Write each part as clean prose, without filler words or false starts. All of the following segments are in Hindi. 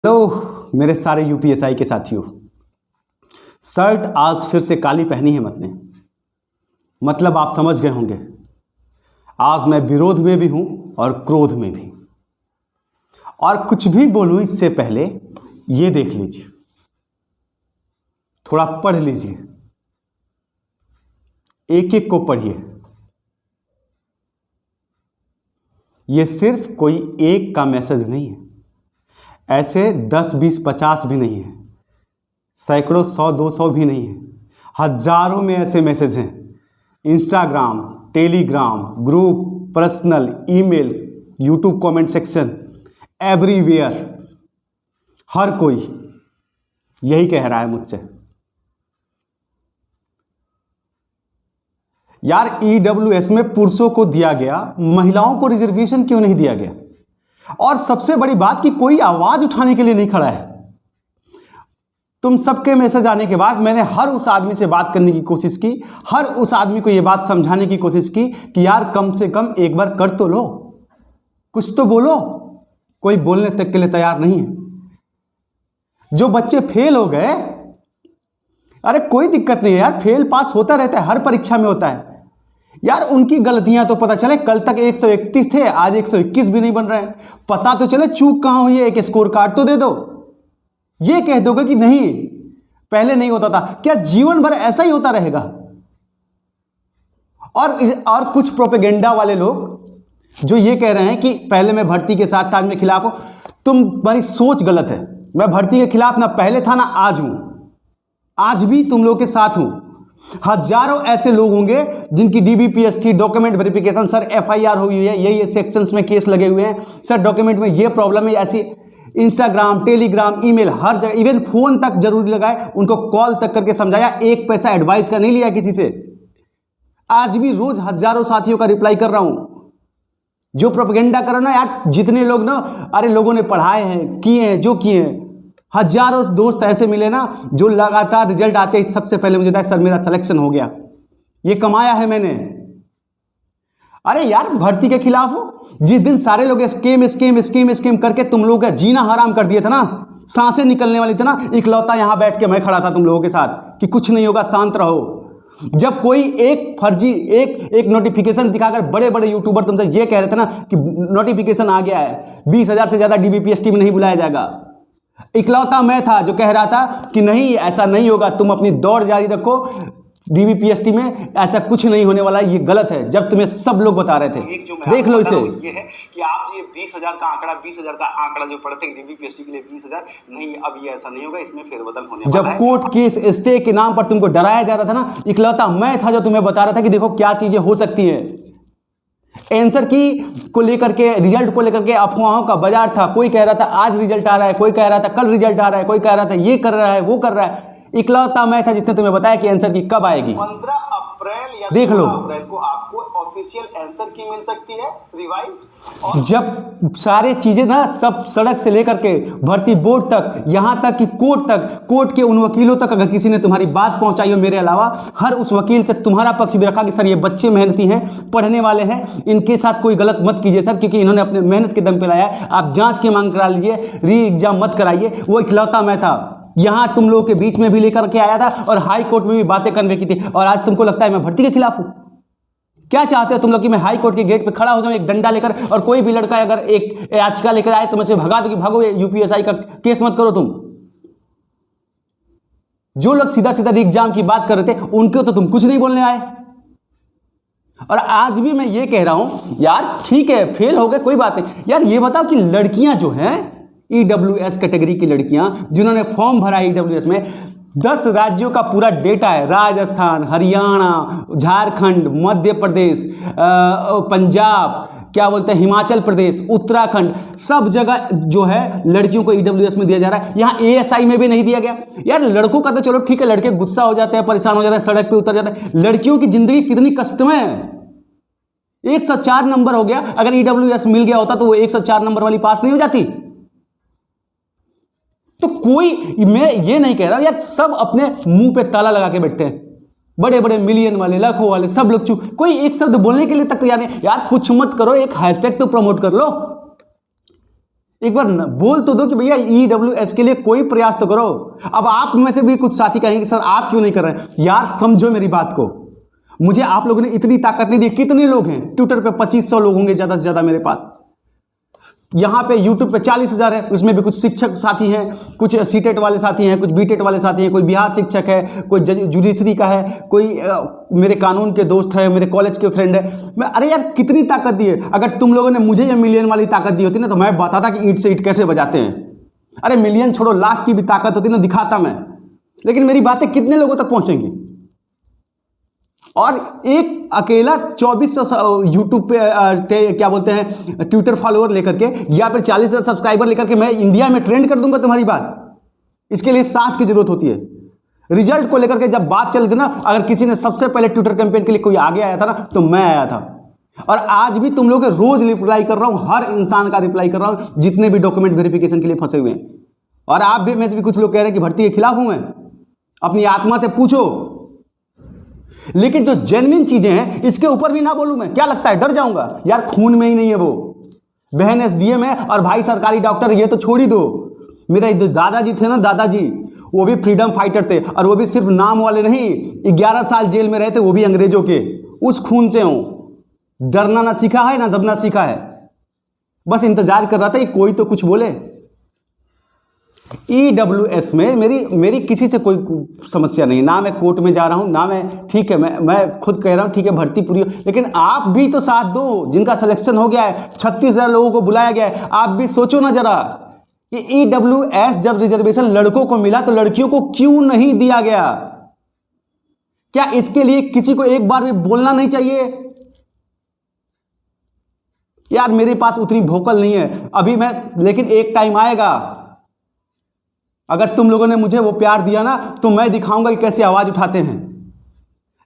हेलो मेरे सारे यूपीएसआई के साथियों। शर्ट आज फिर से काली पहनी है मैंने, मतलब आप समझ गए होंगे। आज मैं विरोध में भी हूं और क्रोध में भी। और कुछ भी बोलूं इससे पहले ये देख लीजिए, थोड़ा पढ़ लीजिए, एक एक को पढ़िए। ये सिर्फ कोई एक का मैसेज नहीं है, ऐसे 10, 20, 50 भी नहीं है, सैकड़ों, 100, 200 भी नहीं है, हजारों में ऐसे मैसेज हैं। Instagram, Telegram, group, personal, email, YouTube comment section, everywhere हर कोई यही कह रहा है मुझसे, यार ईडब्ल्यूएस में पुरुषों को दिया गया, महिलाओं को रिजर्वेशन क्यों नहीं दिया गया? और सबसे बड़ी बात कि कोई आवाज उठाने के लिए नहीं खड़ा है। तुम सबके मैसेज आने के बाद मैंने हर उस आदमी से बात करने की कोशिश की, हर उस आदमी को यह बात समझाने की कोशिश की कि यार कम से कम एक बार कर तो लो, कुछ तो बोलो। कोई बोलने तक के लिए तैयार नहीं है। जो बच्चे फेल हो गए, अरे कोई दिक्कत नहीं है यार, फेल पास होता रहता है, हर परीक्षा में होता है यार। उनकी गलतियां तो पता चले, कल तक 131 थे, आज 121 भी नहीं बन रहे हैं। पता तो चले चूक कहां हुई है, एक स्कोर कार्ड तो दे दो। ये कह दोगे कि नहीं पहले नहीं होता था, क्या जीवन भर ऐसा ही होता रहेगा? और कुछ प्रोपेगेंडा वाले लोग जो ये कह रहे हैं कि पहले मैं भर्ती के साथ था, आज मैं खिलाफ हूं। तुम्हारी सोच गलत है। मैं भर्ती के खिलाफ ना पहले था ना आज हूं, आज भी तुम लोग के साथ हूं। हजारों ऐसे लोग होंगे जिनकी DBPST, document verification, sir FIR हुई है, ये सेक्शंस में केस लगे हुए हैं, सर डॉक्यूमेंट में ये प्रॉब्लम है, ऐसी इंस्टाग्राम, टेलीग्राम, ईमेल, हर जगह, इवन फोन तक जरूरी लगाए, उनको कॉल तक करके समझाया, एक पैसा एडवाइस का नहीं लिया किसी से। आज भी रोज हजारों साथियों का रिप्लाई कर रहा हूं। जो प्रोपेगेंडा कर रहा ना यार, जितने लोग ना, अरे लोगों ने पढ़ाए हैं, किए हैं, जो किए हैं, हजारों दोस्त ऐसे मिले ना जो लगातार रिजल्ट आते ही सबसे पहले मुझे बताया सर मेरा सिलेक्शन हो गया, ये कमाया है मैंने। अरे यार भर्ती के खिलाफ हो, जिस दिन सारे लोग स्केम स्केम स्केम स्केम करके तुम लोगों का जीना हराम कर दिया था ना, सांसें निकलने वाली थी ना, इकलौता यहां बैठ के मैं खड़ा था तुम लोगों के साथ कि कुछ नहीं होगा, शांत रहो। जब कोई एक फर्जी एक नोटिफिकेशन दिखाकर बड़े बड़े यूट्यूबर तुमसे ये कह रहे थे ना कि नोटिफिकेशन आ गया है, 20,000 से ज्यादा डीबीपीएसटी में नहीं बुलाया जाएगा, इकलौता मैं था जो कह रहा था कि नहीं ऐसा नहीं होगा, तुम अपनी दौड़ जारी रखो, डीबीपीएसटी में ऐसा कुछ नहीं होने वाला, ये गलत है। जब तुम्हें सब लोग बता रहे थे, देख लो इसे। ये है कि आप ये 20,000 का आंकड़ा, 20,000 का आंकड़ा जो पढ़ते हैं डीबीपीएसटी के लिए 20,000 नहीं, अब ये ऐसा नहीं होगा, इसमें फेरबदल होने वाला है। जब कोर्ट केस स्टे के नाम पर तुमको डराया जा रहा था ना, इकलौता मैं था जो तुम्हें बता रहा था कि देखो क्या चीजें हो सकती हैं। आंसर की को लेकर के, रिजल्ट को लेकर के अफवाहों का बाजार था। कोई कह रहा था आज रिजल्ट आ रहा है, कोई कह रहा था कल रिजल्ट आ रहा है, कोई कह रहा था ये कर रहा है, वो कर रहा है। इकलौता मैं था जिसने तुम्हें बताया कि आंसर की कब आएगी। 15 अप्रैल या देख लो, 16 अप्रैल को आपको ऑफिशियल आंसर की मिल सकती है रिवाइज्ड। और जब सारे चीजें ना, सब सड़क से लेकर के भर्ती बोर्ड तक, यहां तक कि कोर्ट तक, कोर्ट के उन वकीलों तक अगर किसी ने तुम्हारी बात पहुंचाई हो मेरे अलावा, हर उस वकील से तुम्हारा पक्ष भी रखा कि सर ये बच्चे मेहनती हैं, पढ़ने वाले हैं, इनके साथ कोई गलत मत कीजिए सर, क्योंकि इन्होंने अपने मेहनत के दम पे लाया है, आप जांच की मांग करा लीजिए, री एग्जाम मत कराइए। वो इकलौता मैं था, यहां तुम लोगों के बीच में भी लेकर के आया था और हाई कोर्ट में भी बातें कन्वे की थी। और आज तुमको लगता है मैं भर्ती के खिलाफ हूं? क्या चाहते हो तुम लोग कि मैं हाई कोर्ट के गेट पे खड़ा हो जाऊं एक डंडा लेकर, और कोई भी लड़का अगर एक याचिका लेकर आए तो मैं उसे भगा दूं कि भागो, यूपीएसआई का केस मत करो तुम? जो लोग सीधा सीधा एग्जाम की बात कर रहे थे उनको तो तुम कुछ नहीं बोलने आए। और आज भी मैं ये कह रहा हूं यार, ठीक है फेल हो गए कोई बात नहीं यार, ये बताओ कि लड़कियां जो हैं ईडब्ल्यूएस कैटेगरी की लड़कियां जिन्होंने फॉर्म भरा है ईडब्ल्यूएस में, 10 राज्यों का पूरा डेटा है, राजस्थान, हरियाणा, झारखंड, मध्य प्रदेश, पंजाब, क्या बोलते हैं, हिमाचल प्रदेश, उत्तराखंड, सब जगह जो है लड़कियों को ईडब्ल्यूएस में दिया जा रहा है। यहां एएसआई में भी नहीं दिया गया। यार लड़कों का तो चलो ठीक है, लड़के गुस्सा हो जाते हैं, परेशान हो जाते हैं, सड़क पे उतर जाते हैं, लड़कियों की जिंदगी कितनी कष्टमय है। 104 नंबर हो गया, अगर ईडब्ल्यूएस मिल गया होता तो वो 104 नंबर वाली पास नहीं हो जाती। तो कोई, मैं ये नहीं कह रहा यार, सब अपने मुंह पे ताला लगा के बैठे हैं, बड़े बड़े मिलियन वाले, लाखों वाले, सब लोग चुप, कोई एक शब्द बोलने के लिए तक तैयार नहीं। यार कुछ मत करो, एक हैशटैग तो प्रमोट कर लो। एक बार बोल तो दो कि भैया EWS के लिए कोई प्रयास तो करो। अब आप में से भी कुछ साथी कहेंगे सर आप क्यों नहीं कर रहे हैं। यार समझो मेरी बात को, मुझे आप लोगों ने इतनी ताकत नहीं दी। कितने लोग हैं ट्विटर पे? 2500 लोग होंगे ज़्यादा से ज़्यादा मेरे पास। यहाँ पे यूट्यूब पे 40,000 है, उसमें भी कुछ शिक्षक साथी हैं, कुछ सीटेट वाले साथी हैं, कुछ बीटेट वाले साथी हैं, कोई बिहार शिक्षक है, कोई जुडिशरी का है, कोई मेरे कानून के दोस्त है, मेरे कॉलेज के फ्रेंड है। मैं अरे यार कितनी ताकत दी है। अगर तुम लोगों ने मुझे ये मिलियन वाली ताकत दी होती ना तो मैं बताता कि ईंट से ईंट कैसे बजाते हैं। अरे मिलियन छोड़ो, लाख की भी ताकत होती ना दिखाता मैं। लेकिन मेरी बातें कितने लोगों तक पहुंचेंगी? और एक अकेला 2400 यूट्यूब पे क्या बोलते हैं ट्विटर फॉलोअर लेकर के या फिर 40,000 सब्सक्राइबर लेकर के मैं इंडिया में ट्रेंड कर दूंगा तुम्हारी बात? इसके लिए साथ की जरूरत होती है। रिजल्ट को लेकर के जब बात चल गई ना, अगर किसी ने सबसे पहले ट्विटर कैंपेन के लिए कोई आगे आया था ना तो मैं आया था। और आज भी तुम लोग रोज रिप्लाई कर रहा हूं, हर इंसान का रिप्लाई कर रहा हूं जितने भी डॉक्यूमेंट वेरिफिकेशन के लिए फंसे हुए हैं। और आप भी में से भी कुछ लोग कह रहे हैं कि भर्ती के खिलाफ हूं मैं। अपनी आत्मा से पूछो। लेकिन जो जेन्युइन चीजें हैं इसके ऊपर भी ना बोलूं मैं, क्या लगता है डर जाऊंगा? यार खून में ही नहीं है वो। बहन SDM है और भाई सरकारी डॉक्टर, ये तो छोड़ ही दो। मेरे दादाजी थे ना, दादाजी, वो भी फ्रीडम फाइटर थे और वो भी सिर्फ नाम वाले नहीं, 11 साल जेल में रहे थे, वो भी अंग्रेजों के। उस खून से हूं। डरना ना सीखा है ना दबना सीखा है। बस इंतजार कर रहा था कि कोई तो कुछ बोले। EWS में मेरी किसी से कोई समस्या नहीं, ना मैं कोर्ट में जा रहा हूं ना मैं, ठीक है मैं खुद कह रहा हूं ठीक है भर्ती पूरी हो, लेकिन आप भी तो साथ दो। जिनका सिलेक्शन हो गया है, 36,000 लोगों को बुलाया गया है, आप भी सोचो ना जरा कि EWS जब रिजर्वेशन लड़कों को मिला तो लड़कियों को क्यों नहीं दिया गया? क्या इसके लिए किसी को एक बार भी बोलना नहीं चाहिए? यार मेरे पास उतनी भोकल नहीं है अभी मैं, लेकिन एक टाइम आएगा। अगर तुम लोगों ने मुझे वो प्यार दिया ना तो मैं दिखाऊंगा कि कैसे आवाज उठाते हैं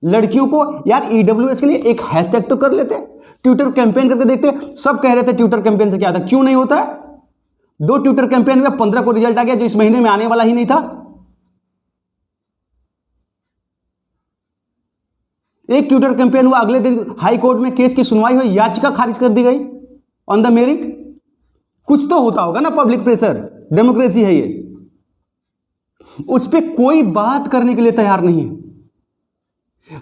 लड़कियों को। यार EWS के लिए एक हैशटैग तो कर लेते, ट्विटर कैंपेन करके देखते। सब कह रहे थे ट्विटर कैंपेन से क्या था, क्यों नहीं होता है? 2 ट्विटर कैंपेन में 15 को रिजल्ट आ गया जो इस महीने में आने वाला ही नहीं था। एक ट्विटर कैंपेन हुआ, अगले दिन हाई कोर्ट में केस की सुनवाई हुई, याचिका खारिज कर दी गई ऑन द मेरिट। कुछ तो होता होगा ना, पब्लिक प्रेशर, डेमोक्रेसी है ये। उस पर कोई बात करने के लिए तैयार नहीं है।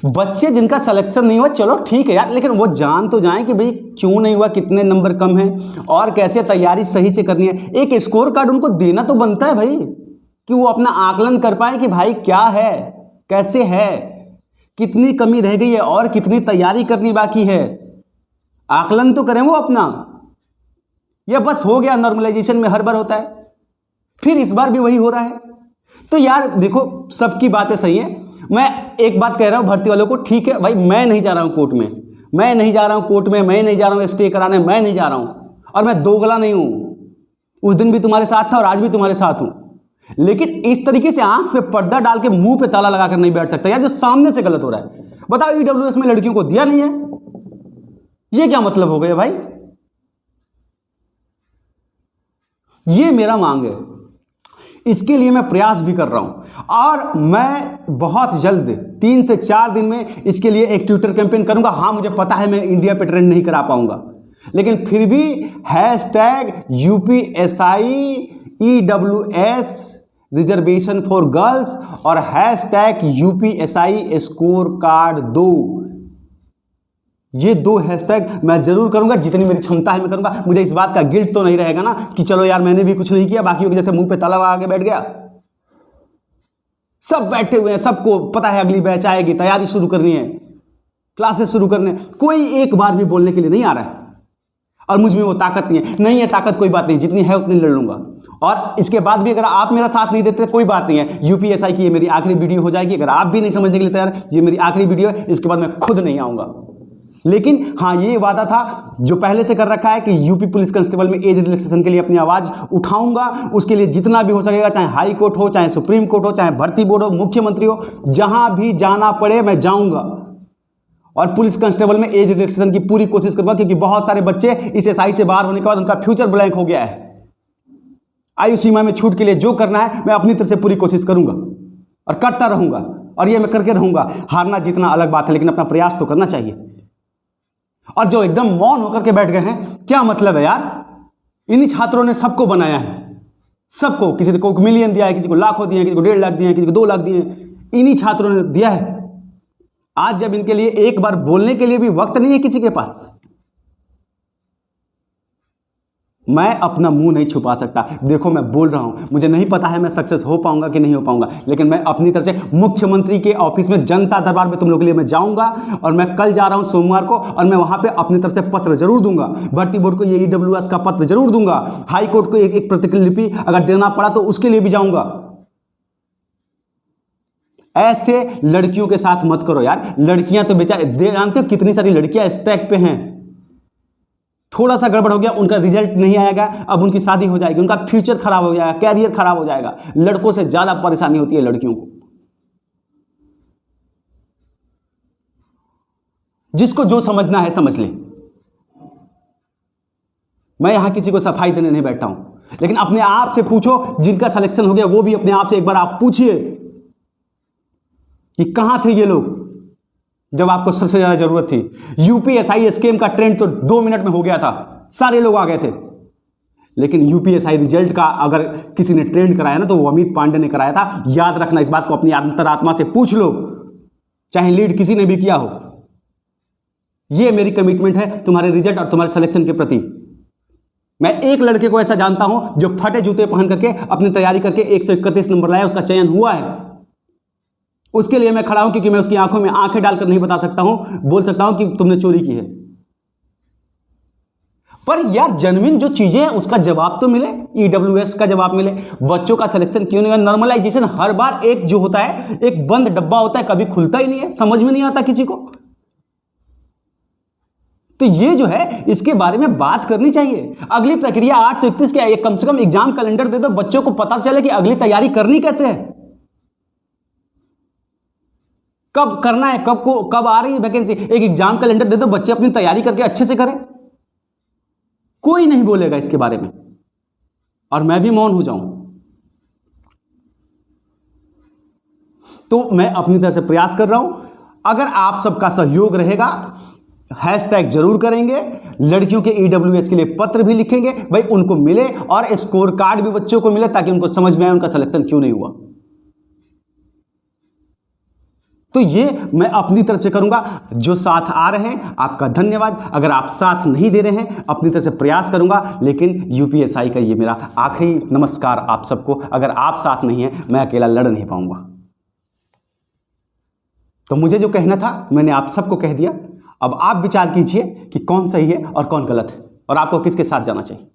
बच्चे जिनका सिलेक्शन नहीं हुआ चलो ठीक है यार, लेकिन वो जान तो जाएं कि भाई क्यों नहीं हुआ, कितने नंबर कम हैं और कैसे तैयारी सही से करनी है। एक स्कोर कार्ड उनको देना तो बनता है भाई, कि वो अपना आकलन कर पाए कि भाई क्या है, कैसे है, कितनी कमी रह गई है और कितनी तैयारी करनी बाकी है। आकलन तो करें वो अपना। या बस हो गया नॉर्मलाइजेशन में हर बार होता है, फिर इस बार भी वही हो रहा है। तो यार देखो सबकी बातें सही हैं। मैं एक बात कह रहा हूं भर्ती वालों को, ठीक है भाई मैं नहीं जा रहा हूं कोर्ट में, मैं नहीं जा रहा हूं कोर्ट में, मैं नहीं जा रहा हूं स्टे कराने, मैं नहीं जा रहा हूं। और मैं दोगला नहीं हूं। उस दिन भी तुम्हारे साथ था और आज भी तुम्हारे साथ हूं। लेकिन इस तरीके से आंख पे पर्दा डाल के मुंह पे ताला लगाकर नहीं बैठ सकता यार, जो सामने से गलत हो रहा है। बताओ EWS में लड़कियों को दिया नहीं है, ये क्या मतलब हो गया भाई? ये मेरा मांग है, इसके लिए मैं प्रयास भी कर रहा हूं और मैं बहुत जल्द 3 से 4 दिन में इसके लिए एक ट्विटर कैंपेन करूंगा। हाँ मुझे पता है मैं इंडिया पे ट्रेंड नहीं करा पाऊंगा, लेकिन फिर भी #UPSI EWS reservation for girls और #UPSI स्कोर कार्ड 2, ये 2 हैशटैग मैं जरूर करूंगा। जितनी मेरी क्षमता है मैं करूंगा। मुझे इस बात का गिल्ट तो नहीं रहेगा ना कि चलो यार मैंने भी कुछ नहीं किया, बाकियों के जैसे मुंह पे ताला लगा के बैठ गया। सब बैठे हुए हैं, सबको पता है अगली बैच आएगी, तैयारी शुरू करनी है, क्लासेस शुरू करने, कोई एक बार भी बोलने के लिए नहीं आ रहा है। और मुझ में वो ताकत नहीं है ताकत कोई बात नहीं, जितनी है उतनी लड़ लूंगा। और इसके बाद भी अगर आप मेरा साथ नहीं देते कोई बात नहीं है, UPSI की ये मेरी आखिरी वीडियो हो जाएगी। अगर आप भी नहीं समझने के लिए तैयार, ये मेरी आखिरी वीडियो है, इसके बाद मैं खुद नहीं आऊंगा। लेकिन हाँ ये वादा था जो पहले से कर रखा है कि यूपी पुलिस कांस्टेबल में एज रिलैक्सेशन के लिए अपनी आवाज उठाऊंगा। उसके लिए जितना भी हो सकेगा, चाहे हाई कोर्ट हो, चाहे सुप्रीम कोर्ट हो, चाहे भर्ती बोर्ड हो, मुख्यमंत्री हो, जहां भी जाना पड़े मैं जाऊंगा। और पुलिस कांस्टेबल में एज रिलैक्सेशन की पूरी कोशिश करूंगा, क्योंकि बहुत सारे बच्चे इस SI से बाहर होने के बाद उनका फ्यूचर ब्लैंक हो गया है। आयु सीमा में छूट के लिए जो करना है मैं अपनी तरफ से पूरी कोशिश करूंगा और करता रहूंगा, और ये मैं करके रहूंगा। हारना जीतना अलग बात है, लेकिन अपना प्रयास तो करना चाहिए। और जो एकदम मौन होकर के बैठ गए हैं, क्या मतलब है यार? इन्हीं छात्रों ने सबको बनाया है, सबको, किसी को मिलियन दिया है, किसी को लाखों दिए हैं, किसी को 1.5 लाख दिए हैं, किसी को 2 लाख दिए हैं, इन्हीं छात्रों ने दिया है। आज जब इनके लिए एक बार बोलने के लिए भी वक्त नहीं है किसी के पास, मैं अपना मुंह नहीं छुपा सकता। देखो मैं बोल रहा हूं, मुझे नहीं पता है मैं सक्सेस हो पाऊंगा कि नहीं हो पाऊंगा, लेकिन मैं अपनी तरफ से मुख्यमंत्री के ऑफिस में जनता दरबार में तुम लोगों के लिए मैं जाऊंगा, और मैं कल जा रहा हूं सोमवार को, और मैं वहां पे अपनी तरफ से पत्र जरूर दूंगा, भर्ती बोर्ड को ये ईडब्ल्यूएस का पत्र जरूर दूंगा, हाई कोर्ट को एक प्रतिलिपि अगर देना पड़ा तो उसके लिए भी जाऊंगा। ऐसे लड़कियों के साथ मत करो यार। लड़कियां तो बेचारे, जानते हो कितनी सारी लड़कियां स्टैक पे हैं, थोड़ा सा गड़बड़ हो गया, उनका रिजल्ट नहीं आएगा, अब उनकी शादी हो जाएगी, उनका फ्यूचर खराब हो जाएगा, कैरियर खराब हो जाएगा। लड़कों से ज्यादा परेशानी होती है लड़कियों को। जिसको जो समझना है समझ ले, मैं यहां किसी को सफाई देने नहीं बैठा हूं, लेकिन अपने आप से पूछो, जिनका सिलेक्शन हो गया वो भी अपने आप से एक बार आप पूछिए कि कहां थे ये लोग जब आपको सबसे ज्यादा जरूरत थी। यूपीएसआई स्कीम का ट्रेंड तो 2 मिनट में हो गया था, सारे लोग आ गए थे, लेकिन यूपीएसआई रिजल्ट का अगर किसी ने ट्रेंड कराया ना तो वो अमित पांडे ने कराया था। याद रखना, इस बात को अपनी अंतरात्मा से पूछ लो, चाहे लीड किसी ने भी किया हो। ये मेरी कमिटमेंट है तुम्हारे रिजल्ट और तुम्हारे सिलेक्शन के प्रति। मैं एक लड़के को ऐसा जानता हूं जो फटे जूते पहन करके अपनी तैयारी करके 131 नंबर लाया, उसका चयन हुआ है। उसके लिए मैं खड़ा हूं, क्योंकि मैं उसकी आंखों में आंखें डालकर नहीं बता सकता हूं, बोल सकता हूं कि तुमने चोरी की है, पर यार जेन्युइन जो चीजें हैं उसका जवाब तो मिले, ईडब्ल्यूएस का जवाब मिले। बच्चों का सिलेक्शन क्यों नहीं हुआ? नॉर्मलाइजेशन हर बार एक जो होता है, एक बंद डब्बा होता है, कभी खुलता ही नहीं है, समझ में नहीं आता किसी को। तो ये जो है इसके बारे में बात करनी चाहिए। अगली प्रक्रिया 831 के कम से कम एग्जाम कैलेंडर दे दो, बच्चों को पता चले कि अगली तैयारी करनी कैसे है, कब करना है, कब आ रही है वैकेंसी। एक एग्जाम कैलेंडर दे दो, बच्चे अपनी तैयारी करके अच्छे से करें। कोई नहीं बोलेगा इसके बारे में, और मैं भी मौन हो जाऊं। तो मैं अपनी तरफ से प्रयास कर रहा हूं, अगर आप सबका सहयोग रहेगा, हैशटैग जरूर करेंगे, लड़कियों के ईडब्ल्यूएस के लिए पत्र भी लिखेंगे, भाई उनको मिले, और स्कोर कार्ड भी बच्चों को मिले, ताकि उनको समझ में आए उनका सिलेक्शन क्यों नहीं हुआ। तो ये मैं अपनी तरफ से करूंगा। जो साथ आ रहे हैं आपका धन्यवाद, अगर आप साथ नहीं दे रहे हैं अपनी तरफ से प्रयास करूंगा, लेकिन यूपीएसआई का ये मेरा आखिरी नमस्कार आप सबको। अगर आप साथ नहीं हैं मैं अकेला लड़ नहीं पाऊंगा। तो मुझे जो कहना था मैंने आप सबको कह दिया। अब आप विचार कीजिए कि कौन सही है और कौन गलत है, और आपको किसके साथ जाना चाहिए।